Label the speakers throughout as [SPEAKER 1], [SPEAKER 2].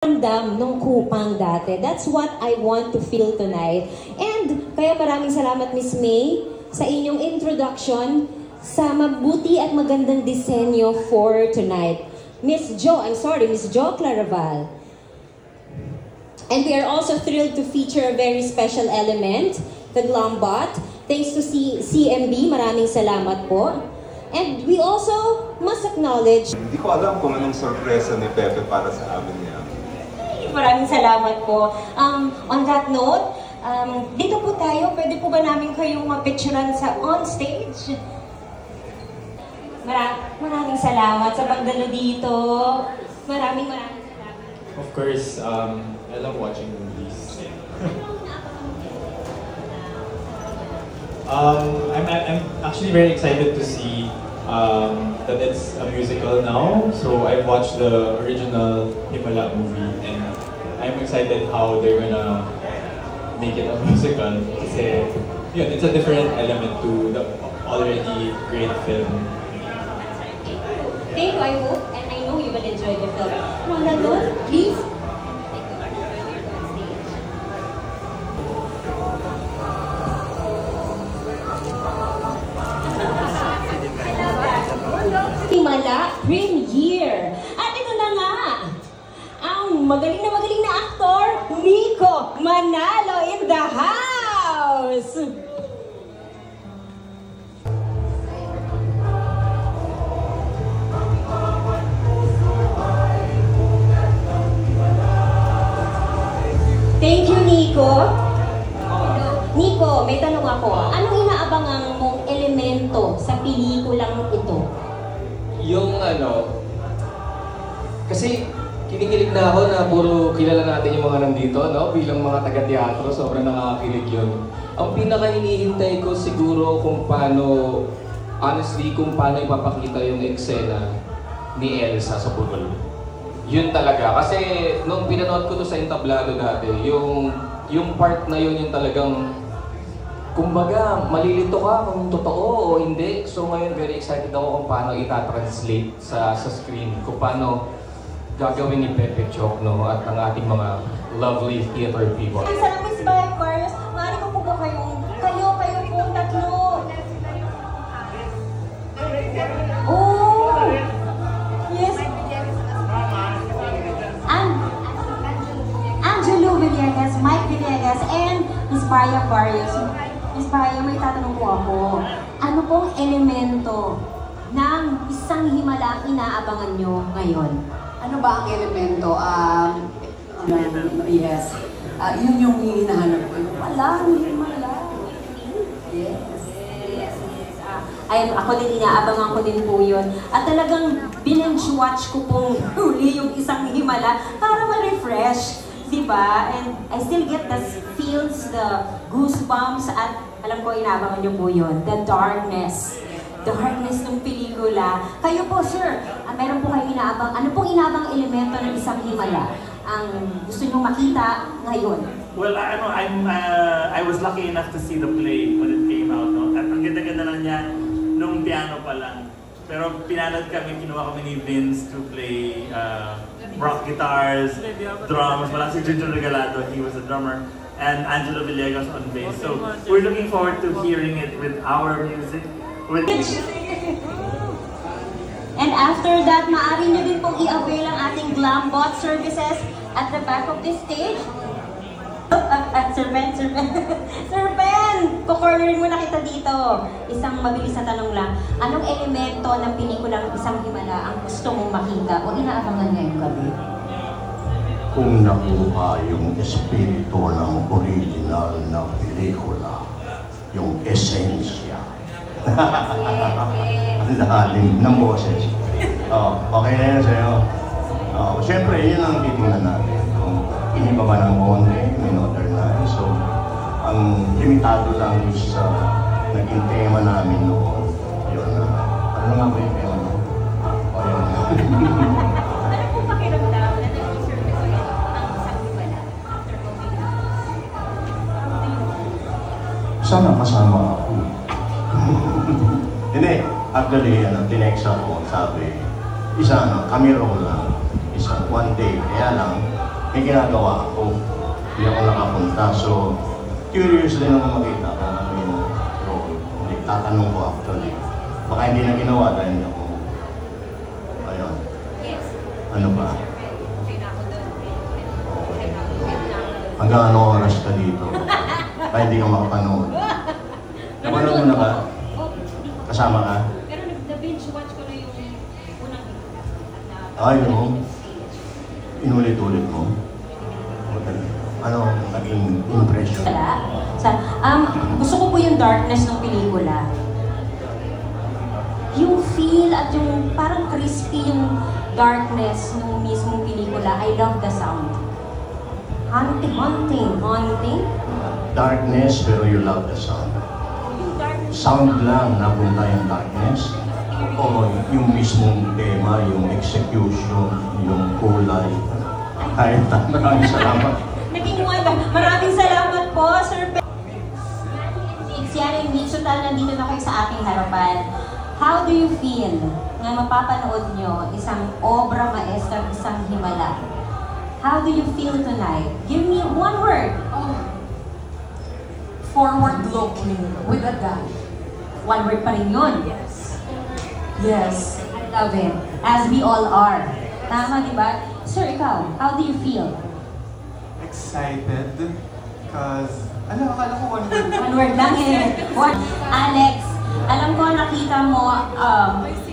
[SPEAKER 1] Ramdam nung kupang dati. That's what I want to feel tonight. And kaya maraming salamat Miss May sa inyong introduction sa mabuti at magandang disenyo for tonight. Miss Jo Claraval. And we are also thrilled to feature a very special element, the Glambot. Thanks to CMB, maraming salamat po. And we also must acknowledge...
[SPEAKER 2] Hindi ko alam kung anong sorpresa ni Pepe para sa amin niya.
[SPEAKER 1] Maraming salamat po. On that note, dito po tayo. Pwede po ba namin kayong mapicturean sa on stage? Maraming salamat sa pagdalo dito. Maraming salamat.
[SPEAKER 3] Of course, I love watching movies. I'm actually very excited to see that it's a musical now. So I've watched the original Himala movie and I'm excited how they're gonna make it a musical. Kasi yun, it's a different element to the already great film.
[SPEAKER 1] Thank you, I hope, and I know you will enjoy the film. On that note, please. Himala Premiere. At ito na nga, ang magaling na aktor, Nico Manalo in the house! Thank you, Nico. Nico, may tanong ako. Anong inaabangan mong elemento sa pelikulang ito?
[SPEAKER 4] Yung kasi kinikilig na ako na puro kilala natin yung mga nandito, no? Bilang mga taga-teatro, sobrang nakakakilig yun. Ang pinaka-hinihintay ko siguro kung paano, honestly, kung paano ipapakita yung eksena ni Elsa sa Burol. Yun talaga. Kasi nung pinanood ko to sa entablado dati, yung part na yun yung talagang, kumbaga, malilito ka kung totoo o hindi. So ngayon, very excited ako kung paano itatranslate sa screen, kung paano gagawin ni Pepe Chok, no, at ang ating mga lovely theater people.
[SPEAKER 1] Ang sarap is by Marius. Maari ko po ba kayo pong tatlo? Oh! Yes. Angelo Villegas, Mike Villegas, and Miss Baya Barrios. Miss Baya, may tatanong po ako. Ano pong elemento ng isang himala inaabangan nyo ngayon?
[SPEAKER 5] Ano ba ang elemento? Yes. Yun yung hinahanap ko. Wala, hindi wala. Yes.
[SPEAKER 1] Ako din, inaabangan ko din po yun. At talagang binge-watch ko pong huli yung isang himala para ma-refresh. Diba? And I still get the feels, the goosebumps, at alam ko inaabangan nyo po yun. The darkness ng pelikula. Kayo po, sir, meron po kayo inaabang, ano pong inaabang elemento ng isang himala ang gusto nyo makita ngayon?
[SPEAKER 6] Well, I was lucky enough to see the play when it came out, no? At ang ganda-ganda lang niya nung piano pa lang. Pero pinanood kami, kinuha kami ni Vince to play rock guitars, drums. Wala si Junjun Regalado, he was a drummer. And Angelo Villegas on bass. So we're looking forward to hearing it with our music.
[SPEAKER 1] And after that, maaari nyo din pong i-avail ang ating Glambot services at the back of this stage. Sir Ben, kukornerin mo na kita dito. Isang mabilis na tanong lang. Anong elemento ng pelikulang Isang Himala ang gusto mong makita o inaabangan ngayong gabi?
[SPEAKER 7] Kung nakuha yung espiritu ng original na pelikula, yung esensya. Ang lalim ng boses. Okay na yun sa'yo. Siyempre, yun ang titingnan natin. Kung iniba ba ng konti, modernize. So, ang limitado lang sa naging tema namin noon, yun na. Ano nga ba yung tema noon? Yun.
[SPEAKER 1] Ano po pakiramdam na nag-resurface ulit ang Isang Himala after COVID?
[SPEAKER 7] Sana kasama ako. Hindi, actually, tinext ako, sabi, kami raw lang, one day, kaya lang, may ginagawa ako. Hindi ako nakapunta. So, curious din ako makita kung ano yung role. Tatanong ko actually. Baka hindi na ginawa dahil hindi ako. Ayun. Ano ba? Okay. Hanggang ano oras ka dito? Kaya hindi ka makapanood. Napanood mo na ba? Kasama ka?
[SPEAKER 1] Pero na-binge watch ko na yung unang
[SPEAKER 7] Ay, no. Inulit-ulit mo. Ano naging impression?
[SPEAKER 8] Gusto ko po yung darkness ng pelikula. Yung feel at yung parang crispy yung darkness ng mismong pelikula. I love the sound. Haunting.
[SPEAKER 7] Darkness, pero you love the sound. Sound lang napunta yung darkness. O yung mismong tema, yung execution, yung kulay. Kahit maraming salamat.
[SPEAKER 8] Naging wonder. Maraming salamat po, Sir Pe. Siaring Beach, total nandito na kayo sa ating harapan. How do you feel na mapapanood nyo isang obra maestra, isang himala? How do you feel tonight? Give me one word.
[SPEAKER 5] Forward-looking with a gun.
[SPEAKER 8] One word pa rin yun.
[SPEAKER 5] Yes.
[SPEAKER 8] I love it. As we all are. Tama, di ba? Sir, ikaw, how do you feel?
[SPEAKER 2] Excited. Because, akala ko one word.
[SPEAKER 8] One word lang eh. Alex, alam ko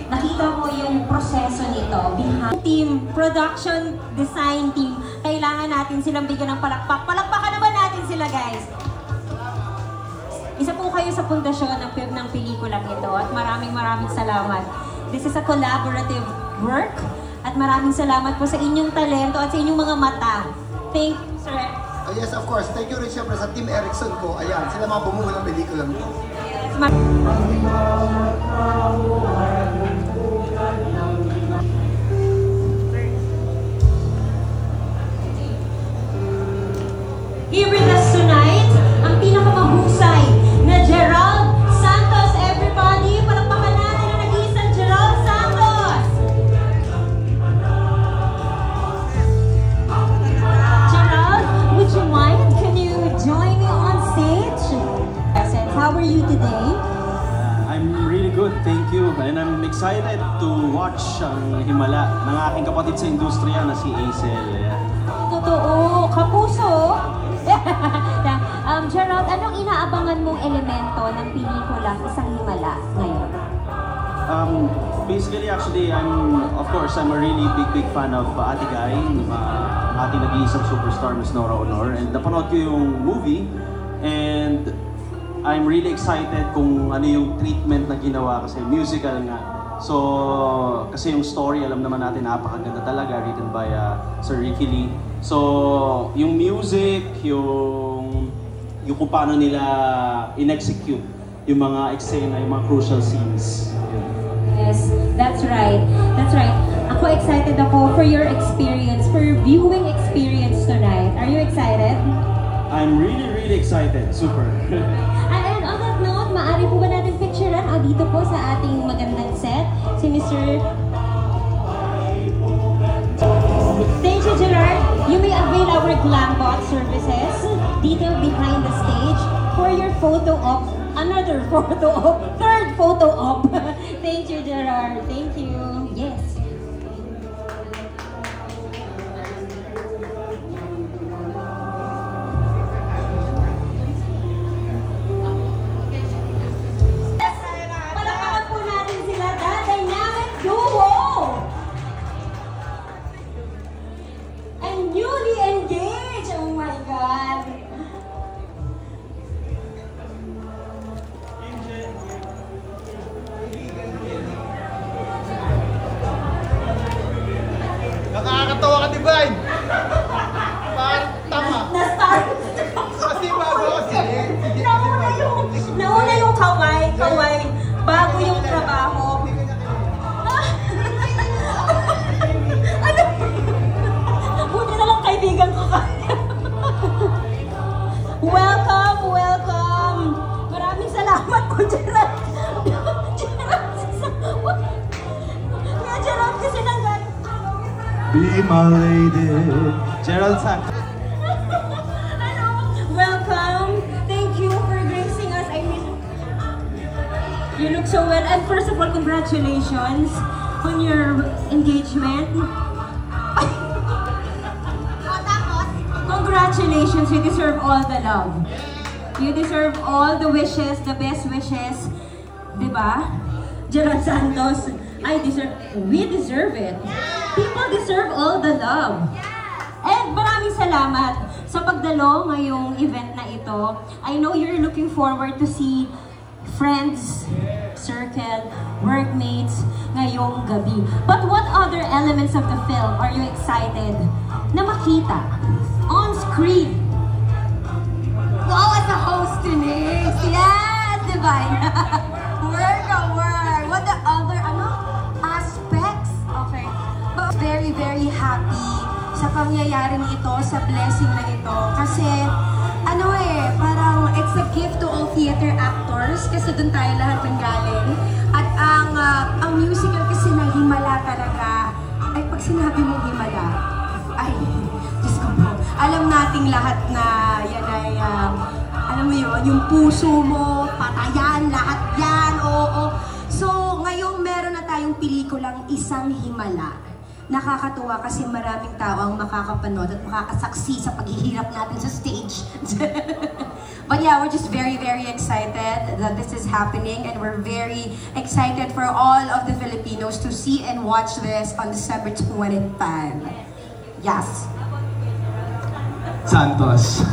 [SPEAKER 8] nakita mo yung proseso nito behind team, production design team. Kailangan natin silang bigyan ng palakpak. Palakpakan naman natin sila, guys. Isa po kayo sa pundasyon ng pelikulang ito at maraming salamat. This is a collaborative work at maraming salamat po sa inyong talento at sa inyong mga mata. Thank you, sir.
[SPEAKER 9] Yes, of course. Thank you rin siyempre sa Team Erickson ko. Ayan, sila mga bumuo ng pelikulang ito.
[SPEAKER 8] Here with us tonight, ang pinakamahusay na Gerald Santos. Everybody, palakpakan natin ang nag-iisang Gerald Santos! Gerald, would you mind? Can you join me on stage? How are you today?
[SPEAKER 10] I'm really good, thank you. And I'm excited to watch ang himala ng aking kapatid sa industriya na si Aisel.
[SPEAKER 8] Totoo, kapuso! Gerald, anong inaabangan mong elemento ng pelikulang Isang Himala ngayon?
[SPEAKER 10] Basically, actually, of course, I'm a really big fan of Ate Guy, ating nag-iisang superstar, Miss Nora Honor. And napanood ko yung movie, and I'm really excited kung ano yung treatment na ginawa kasi musical nga. So, kasi yung story, alam naman natin, napakaganda talaga, written by Sir Ricky Lee. So, yung music, yung kung paano nila in-execute yung mga eksena, yung mga crucial scenes.
[SPEAKER 8] Yes, that's right. That's right. Ako excited ako for your experience, for your viewing experience tonight. Are you excited?
[SPEAKER 10] I'm really excited. Super.
[SPEAKER 8] And on that note, maaari po ba natin picturean dito po sa ating magandang set si Mr. Thank you, Gerard. You may avail our GlamBot services dito behind the stage for your photo op. Another photo op. Third photo op. Thank you, Gerard. Thank you. Yes. Palakpakan po natin sila. The Dynamic Duo. And newly engaged. Oh my God.
[SPEAKER 9] Nakakatawa ka, Divine! Parang tama.
[SPEAKER 8] Na-start.
[SPEAKER 9] Kasi bago kasi.
[SPEAKER 8] Nauna yung kaway. Bago yung trabaho. Ano? Buti na lang kaibigan ko ka. Welcome. Maraming salamat po, Gerard. Gerard kasi nanggaling.
[SPEAKER 11] Be my lady, Gerald Santos.
[SPEAKER 8] Welcome. Thank you for gracing us. I mean, you look so well. And first of all, congratulations on your engagement. Congratulations, you deserve all the love. You deserve all the wishes, the best wishes. Diba? Gerald Santos, we deserve it. People deserve all the love. And maraming salamat sa pagdalo ngayong event na ito. I know you're looking forward to see friends, circle, workmates ngayong gabi. But what other elements of the film are you excited na makita on screen? Wow, as a host today! Yes, divine! Word! What the other, aspects? Okay. But very, very happy sa pangyayaring ito, sa blessing na ito. Kasi, parang it's a gift to all theater actors kasi dun tayo lahat nanggaling. At ang musical kasi na himala talaga, ay pag sinabi mong himala, ay, Diyos ko po, alam nating lahat na yan ay, alam mo yun, yung puso mo, patayan, lahat yan, oo. So, ngayong meron na tayong pelikulang Isang Himala. Nakakatuwa kasi maraming tao ang makakapanood at makakasaksi sa paghihirap natin sa stage. But yeah, we're just very, very excited that this is happening and we're very excited for all of the Filipinos to see and watch this on December 25. Yes.
[SPEAKER 11] Santos.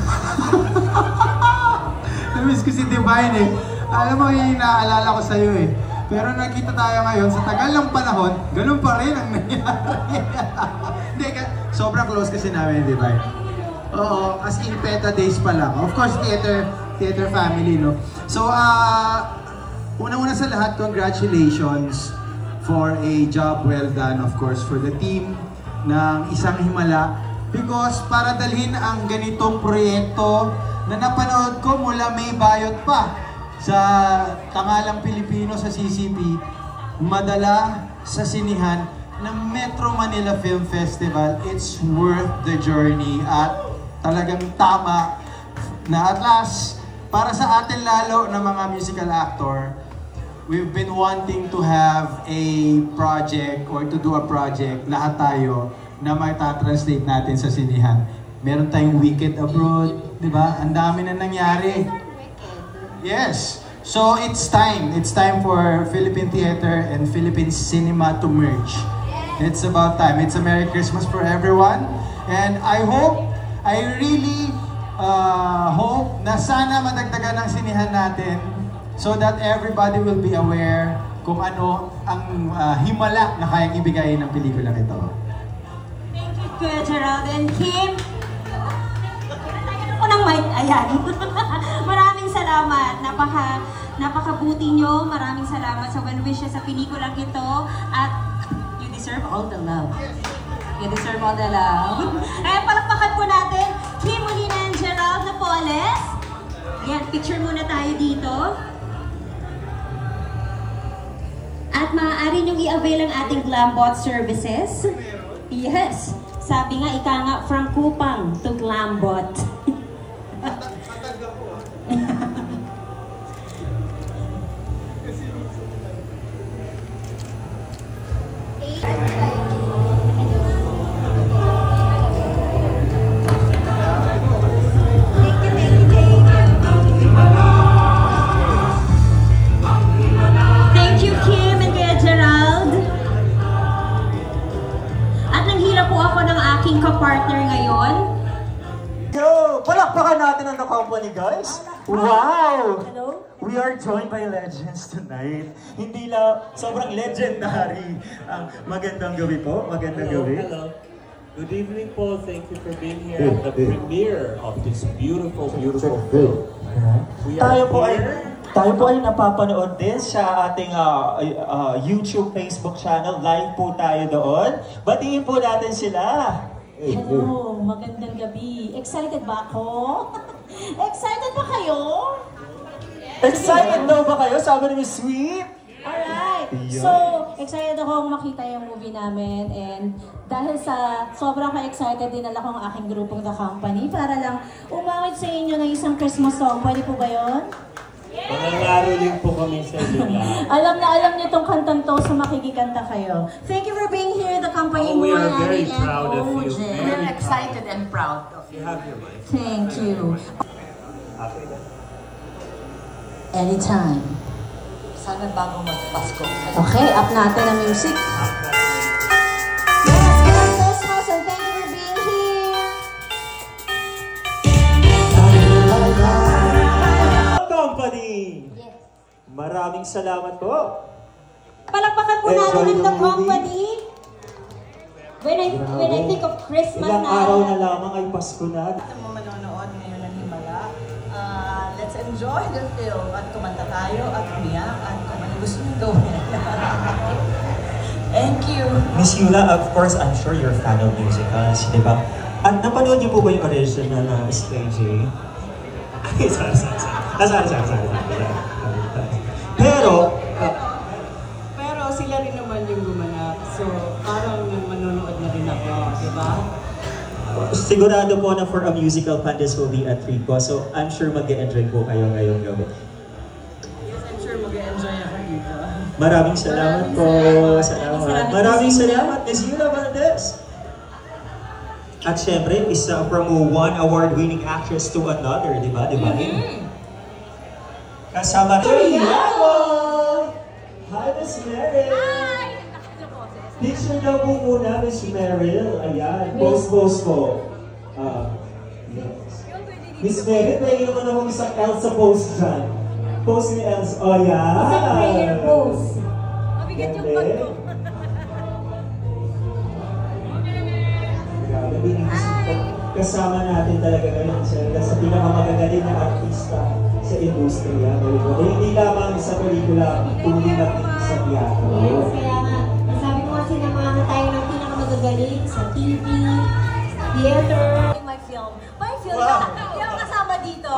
[SPEAKER 11] Namiss ko si Divine eh. Alam mo yung naaalala ko sa'yo eh. Pero nakita tayo ngayon, sa tagal ng panahon, ganun pa rin ang nangyari. Hindi, sobrang close kasi namin, Divine. Oo, as in Peta days pa lang. Of course, theater family, no? So, unang-una sa lahat, congratulations for a job well done, of course, for the team ng Isang Himala. Because para dalhin ang ganitong proyekto na napanood ko mula May Bayot pa sa Tangalang Pilipino sa CCP, madala sa sinihan ng Metro Manila Film Festival, it's worth the journey at talagang tama na at last, para sa atin lalo na mga musical actor, we've been wanting to have a project or to do a project, lahat tayo, na may translate natin sa sinihan. Meron tayong Wicked abroad, di ba? Ang dami na nangyari. Yes. So it's time. It's time for Philippine theater and Philippine cinema to merge. It's about time. It's a Merry Christmas for everyone. And I really hope na sana madagdagan ng sinihan natin so that everybody will be aware kung ano ang himala na kayang ibigay ng pelikulang ito.
[SPEAKER 8] Kuya Gerald and Kim. Ako ng mic, ayan. Maraming salamat. Napakabuti nyo. Maraming salamat sa well wishes sa pelikulang ito. At you deserve all the love. You deserve all the love. Kaya palakpakan po natin Kim Molina and Gerald Napoles. Ayan, picture muna tayo dito. At maaari nyong i-avail ang ating Glambot services. Yes. Sabi nga, ika nga, from Kupang to Glambot. Thank you, Kim and Kuya Gerald. At nanghila po ako ng aking kapartner ngayon.
[SPEAKER 12] Yo! Palakpakan natin ang The Company, guys! Wow!
[SPEAKER 8] Hello?
[SPEAKER 12] We are joined by legends tonight. Hindi lang, sobrang legendary. Magandang gabi po, magandang gabi.
[SPEAKER 13] Hello. Good evening po. Thank you for being here at the premiere of this beautiful, beautiful film. We are
[SPEAKER 12] Tayo po ay napapanood din sa ating YouTube, Facebook channel. Live po tayo doon. Batiin po natin sila.
[SPEAKER 14] Hello, magandang gabi. Excited ba ako? Excited ba kayo?
[SPEAKER 12] Excited daw ba kayo? Sabi ni Miss Sweet?
[SPEAKER 14] Alright. So, excited akong makita yung movie namin and dahil sa sobrang ka-excited, dinala ko ang aking grupong The Company para lang umawit sa inyo ng isang Christmas song. Pwede po ba yun?
[SPEAKER 13] Mananalo din po kami sa inyo lahat.
[SPEAKER 14] Alam niyo itong kantang to, so makikikanta kayo. Thank you for being here, The Company.
[SPEAKER 13] We are very proud of you.
[SPEAKER 5] We're excited and proud of you.
[SPEAKER 13] You have your mic.
[SPEAKER 14] Thank you. Anytime.
[SPEAKER 5] Sana bago mag-Pasko.
[SPEAKER 14] Okay, up natin ang music. Merry Christmas and thank you for being here.
[SPEAKER 12] Company! Maraming salamat po.
[SPEAKER 8] Palakpakan po natin ng The Company. When I think of Christmas
[SPEAKER 12] Ilang araw na lamang ay Pasko na.
[SPEAKER 5] Mo manonood ngayon ng Himala. Let's enjoy the film at kumanta tayo at umiyak at kung ano gusto nyo gawin. Thank you.
[SPEAKER 12] Miss Yula, of course, I'm sure you're a fan of musicals, di ba? At napanood niyo po ba yung original na SKJ? Ay, sorry. Pero
[SPEAKER 5] sila rin naman yung gumanap. So, parang manonood na rin ako, di ba?
[SPEAKER 12] sigurado po na for a musical fan, this will be a treat po. So, I'm sure mag-e-enjoy po kayo ngayong gabi.
[SPEAKER 5] Yes, I'm sure mag-e-enjoy ako dito.
[SPEAKER 12] Maraming salamat po. Maraming salamat, Ms. Yula Valdez. At syempre, isa from one award-winning actress to another, di ba? Kasama rin. Hi, Miss Meryl. Hi! Picture daw po muna, Miss Meryl. Ayan, pose po. Yes. Miss Meryl, pwede naman akong isang Elsa pose dyan. Pose ni Elsa. Oh, yan.
[SPEAKER 8] Isang prayer pose.
[SPEAKER 12] Mabigat yung pag ko. Kasama natin talaga ngayon siya sa pinakamagagaling na artista sa industriya. Hindi lamang sa pelikula, kundi maging sa teatro.
[SPEAKER 8] Yes, kaya nga. Sabi ko nga sinamahan tayo ng pinakamagagaling sa TV, theater.
[SPEAKER 5] My film. Hindi ako kasama dito.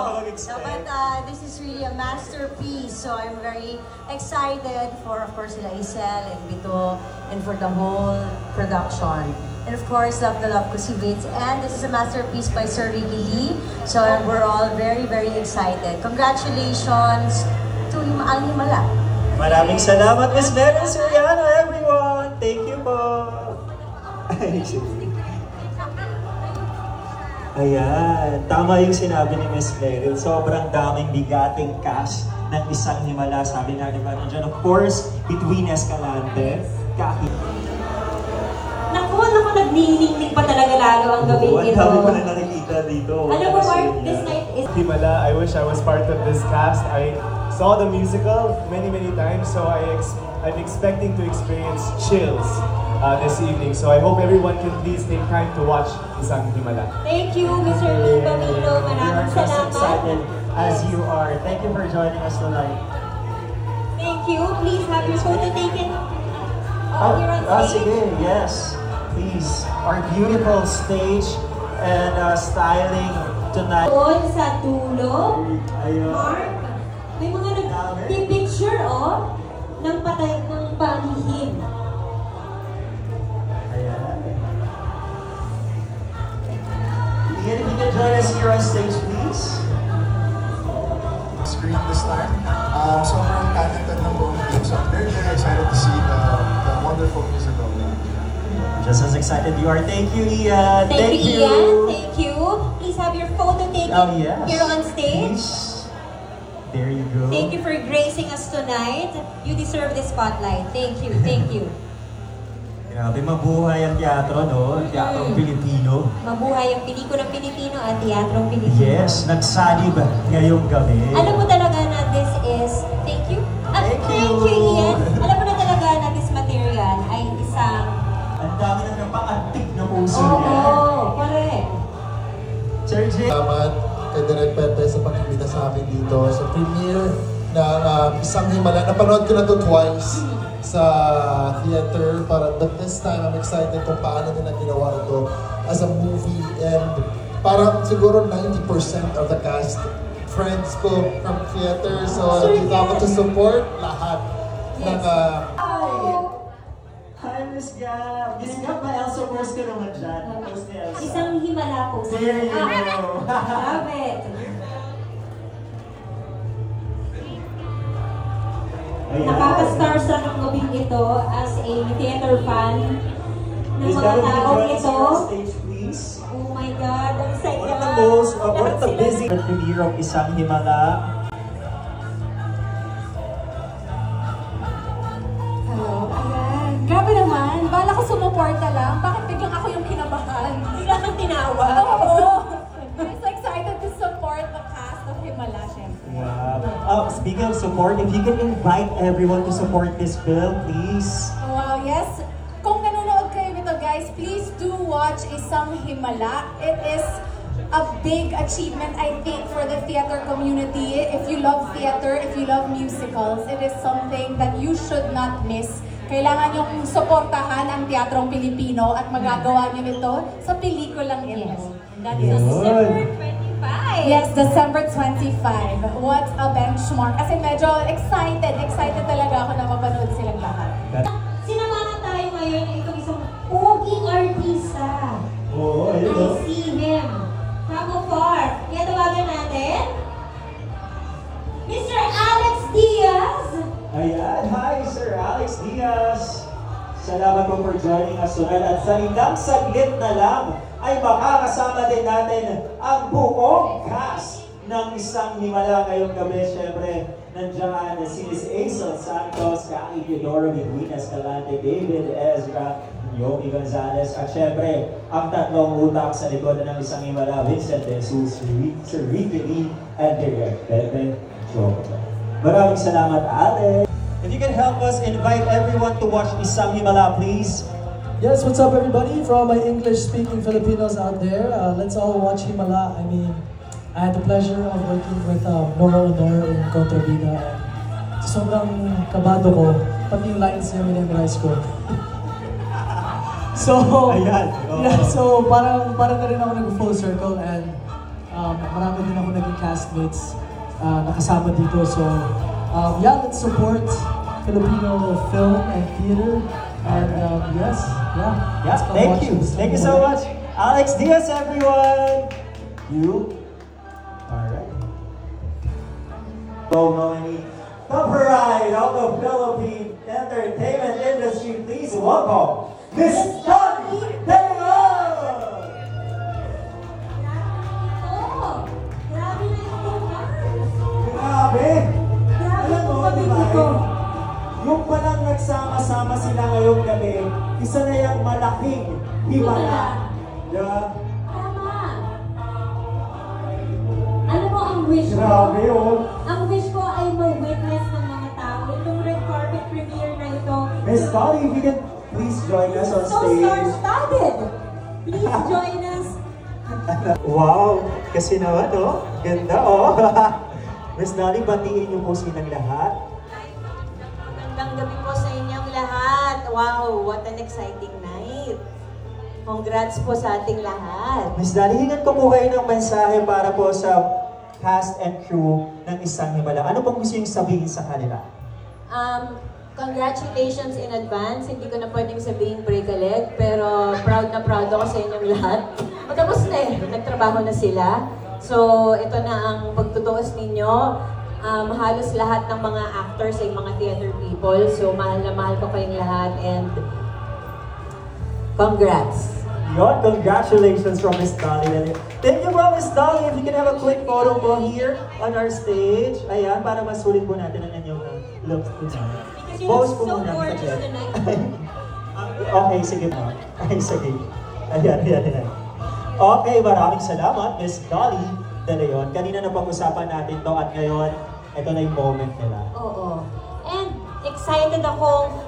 [SPEAKER 5] But this is really a masterpiece. So I'm very excited for, of course, sila Isel and Bito and for the whole production. And of course, Love the Love ko si Vince. And this is a masterpiece by Sir Ricky Lee. So we're all very, very excited. Congratulations to Ang Himala.
[SPEAKER 12] Maraming salamat, Miss Meryl Soriano, everyone! Thank you po! Ayan, tama yung sinabi ni Miss Meryl. Sobrang daming bigating cast ng isang Himala. Sabi na diba nandiyan, of course, between Escalante, Kahit.
[SPEAKER 8] Naku, nagniningning pa talaga lalo ang gabi ito.
[SPEAKER 12] Ang dami ko na nakikita dito.
[SPEAKER 8] Alam mo, Mark, this night is...
[SPEAKER 15] Himala, I wish I was part of this cast. I saw the musical many times, so I'm expecting to experience chills this evening. So I hope everyone can please take time to watch Isang Himala.
[SPEAKER 8] Thank you, Mr. Lee Camilo. Maraming salamat.
[SPEAKER 12] Excited as you are. Thank you for joining us tonight.
[SPEAKER 8] Thank you. Please have your photo taken here on stage.
[SPEAKER 12] Sige, yes. Please. Our beautiful stage and styling tonight.
[SPEAKER 8] Doon sa tulog, Mark, may mga nag-picture, ng patay ng palihim.
[SPEAKER 12] Ayan. Ian, if you can join us here on stage, please.
[SPEAKER 9] Screen this time. Sobrang talented ng buong team. So I'm very excited to see the wonderful musical.
[SPEAKER 12] Just as excited you are. Thank you, Ian.
[SPEAKER 8] Thank you, Ian. Thank you. Please have your photo taken here on stage.
[SPEAKER 12] There you go.
[SPEAKER 8] Thank you for gracing us tonight. You deserve the spotlight. Thank you. Thank you.
[SPEAKER 12] Grabe, mabuhay ang teatro, no? Teatrong Pilipino.
[SPEAKER 8] Mabuhay ang pelikulang Pilipino at teatrong Pilipino.
[SPEAKER 12] Yes, nagsanib ngayong gabi.
[SPEAKER 8] Alam mo talaga na this is... Thank you. Thank you, Ian. Alam mo na talaga na this material ay isang...
[SPEAKER 12] Ang dami na napaka-antik na puso
[SPEAKER 8] niya.
[SPEAKER 12] Oo,
[SPEAKER 8] correct.
[SPEAKER 12] Sir Jay.
[SPEAKER 16] Salamat kay Direk Pepe sa pag-imbita sa amin dito sa premiere na Isang Himala. Napanood ko na ito twice sa theater, but this time I'm excited kung paano nila ginawa ito as a movie, and parang siguro 90% of the cast friends ko from theater, so dito ako to support lahat.
[SPEAKER 5] Yes.
[SPEAKER 12] Hi, Miss Gab. Miss Gab, ma-Elsa Rose ka naman dyan. Post ni Elsa.
[SPEAKER 8] Isang himala po.
[SPEAKER 12] There you go.
[SPEAKER 8] Love it. Nakaka-starstruck ang gabing ito as a theater fan ng mga taong ito.
[SPEAKER 12] Stage, please.
[SPEAKER 8] Oh my God, ang saya.
[SPEAKER 12] One of the busy premiere of Isang Himala.
[SPEAKER 14] Grabe naman, bala ko sumuporta lang. Bakit biglang ako yung kinabahan?
[SPEAKER 8] Bigla kang tinawa.
[SPEAKER 14] Oo. I'm so excited to support the cast of Himala, syempre.
[SPEAKER 12] Wow. Speaking of support, if you can invite everyone to support this film, please.
[SPEAKER 14] Wow, yes. Kung nanonood kayo nito, guys, please do watch Isang Himala. It is a big achievement, I think, for the theater community. If you love theater, if you love musicals, it is something that you should not miss. Kailangan yung suportahan ang teatrong Pilipino at magagawa nyo nito sa pelikulang ito.
[SPEAKER 8] That is December 25.
[SPEAKER 14] Yes, December 25. What a benchmark. Kasi medyo excited talaga ako na mapanood silang lahat.
[SPEAKER 8] Sinamahan tayo ngayon ng itong isang poging artista.
[SPEAKER 12] Oo, ayun
[SPEAKER 8] I see him from afar. Kaya tawagan natin, Mr. Alex Diaz.
[SPEAKER 12] Ayan, hi Sir Alex Diaz. Salamat po for joining us tonight. At sa ilang saglit na lang ay makakasama din natin ang buong cast ng Isang Himala ngayong gabi. Siyempre, nandiyan si Miss Aisel Santos, Kaki Teodoro, Midwin Escalante, David Ezra, Yomi Gonzalez, at siyempre, ang tatlong utak sa likod ng Isang Himala, Vincent De Jesus, Sir Ricky Lee, and Derek Pepe Chocolate. Maraming salamat, Alex. If you can help us invite everyone to watch Isang Himala, please.
[SPEAKER 17] Yes, what's up everybody from my English-speaking Filipinos out there. Let's all watch Himala. I mean, I had the pleasure of working with Nora Honor in Contrabida. Sobrang kabado ko, pati yung lines niya minemorize ko. So,
[SPEAKER 12] ayan.
[SPEAKER 17] Yeah, so parang na rin ako nag-full circle and marami din ako naging castmates nakasama dito. So, yeah, let's support Filipino film and theater. And yes, yeah.
[SPEAKER 12] Thank you. Thank you so much. Alex Diaz, everyone. You. Alright. So, nominee, the pride of the Philippine entertainment industry, please welcome Miss Dolly De Leon! Grabe! Alam mo, di ba? Yung palang nagsama-sama sila ngayong gabi, isa na yung malaking himala. Yeah.
[SPEAKER 8] Tama. Alam mo, ang wish ko,
[SPEAKER 12] grabe yun.
[SPEAKER 8] Ang wish ko ay ma-witness ng mga tao itong red carpet premiere na ito.
[SPEAKER 12] Miss Dolly, if you can please join us on
[SPEAKER 8] So
[SPEAKER 12] stage.
[SPEAKER 8] star-studded! Please join us.
[SPEAKER 12] Wow! Kasi naman, oh. Ganda, oh. Miss Dolly, batiin niyo po silang lahat.
[SPEAKER 5] Magandang gabi po sa inyong lahat. Wow, what an exciting night. Congrats po sa ating lahat.
[SPEAKER 12] Miss Dolly, hingan ko po kayo ng mensahe para po sa cast and crew ng Isang Himala. Ano pong gusto yung sabihin sa kanila?
[SPEAKER 5] Congratulations in advance. Hindi ko na pwedeng sabihin break a leg, pero proud na proud ako sa inyong lahat. Matapos na eh, nagtrabaho na sila. So, ito na ang pagtutuos ninyo. Halos lahat ng mga actors ay mga theater people. So, mahal na mahal ko kayong lahat and congrats!
[SPEAKER 12] Yon, congratulations from Miss Dolly. Thank you po, Miss Dolly. If you can have a quick photo po here on our stage. Ayan, para masulit po natin ang inyong looks tonight. Pose po muna. Okay, sige po. Ay, sige. Ayan. Okay, maraming salamat, Miss Dolly De Leon. Kanina na pag-usapan natin to at ngayon, ito na yung moment nila.
[SPEAKER 8] Oo. And excited akong